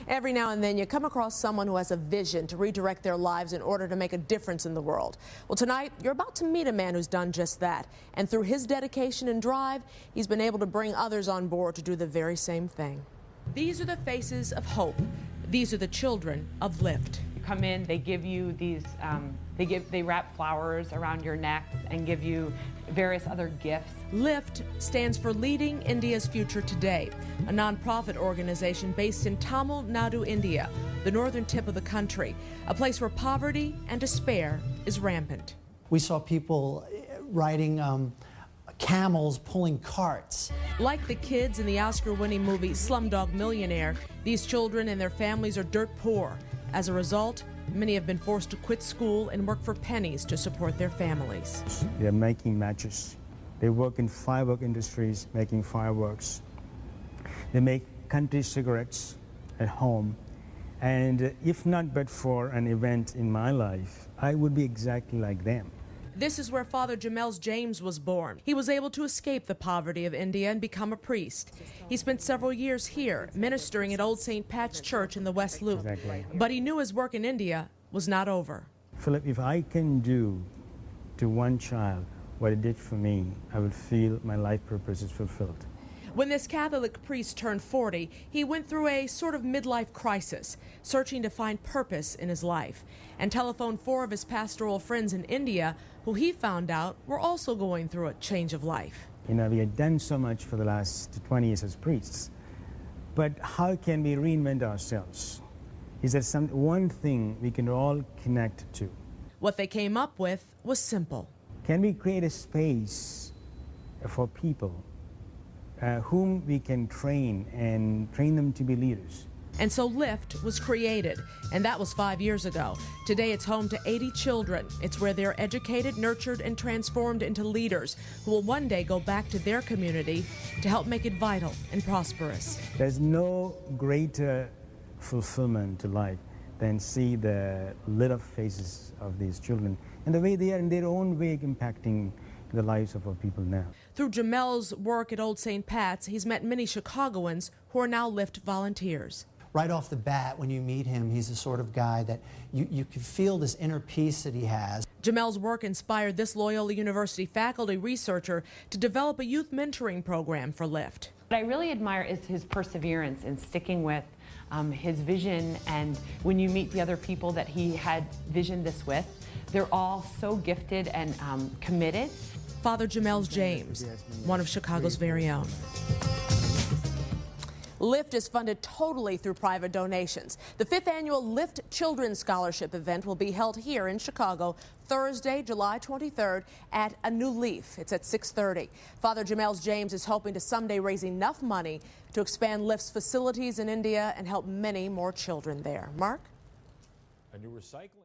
Every now and then you come across someone who has a vision to redirect their lives in order to make a difference in the world. Well, tonight you're about to meet a man who's done just that. And through his dedication and drive, he's been able to bring others on board to do the very same thing. These are the faces of hope. These are the children of LIFT. You come in, they give you these, they wrap flowers around your neck and give you various other gifts. LIFT stands for Leading India's Future Today, a nonprofit organization based in Tamil Nadu, India, the northern tip of the country, a place where poverty and despair is rampant. We saw people riding camels pulling carts. Like the kids in the Oscar-winning movie Slumdog Millionaire, these children and their families are dirt poor. As a result, many have been forced to quit school and work for pennies to support their families. They're making matches. They work in firework industries, making fireworks. They make country cigarettes at home. And if not but for an event in my life, I would be exactly like them. This is where Father Jamel's James was born. He was able to escape the poverty of India and become a priest. He spent several years here, ministering at Old St. Pat's Church in the West Loop. Exactly. But he knew his work in India was not over. Philip, if I can do to one child what it did for me, I would feel my life purpose is fulfilled. When this Catholic priest turned 40, he went through a sort of midlife crisis, searching to find purpose in his life, and telephoned 4 of his pastoral friends in India who he found out were also going through a change of life. You know, we had done so much for the last 20 years as priests, but how can we reinvent ourselves? Is there one thing we can all connect to? What they came up with was simple. Can we create a space for people whom we can train and train them to be leaders? And so LIFT was created, and that was 5 years ago. Today it's home to 80 children. It's where they're educated, nurtured, and transformed into leaders who will one day go back to their community to help make it vital and prosperous. There's no greater fulfillment to life than see the lit up faces of these children and the way they are in their own way impacting the lives of our people now. Through Jamel's work at Old St. Pat's, he's met many Chicagoans who are now LIFT volunteers. Right off the bat, when you meet him, he's the sort of guy that you can feel this inner peace that he has. Jamel's work inspired this Loyola University faculty researcher to develop a youth mentoring program for LIFT. What I really admire is his perseverance in sticking with his vision, and when you meet the other people that he had visioned this with, they're all so gifted and committed. Father Jamel's James, one of Chicago's very own. LIFT is funded totally through private donations. The 5th annual LIFT Children's Scholarship event will be held here in Chicago Thursday, July 23rd at A New Leaf. It's at 6:30. Father Jamel's James is hoping to someday raise enough money to expand LIFT's facilities in India and help many more children there. Mark? A new recycling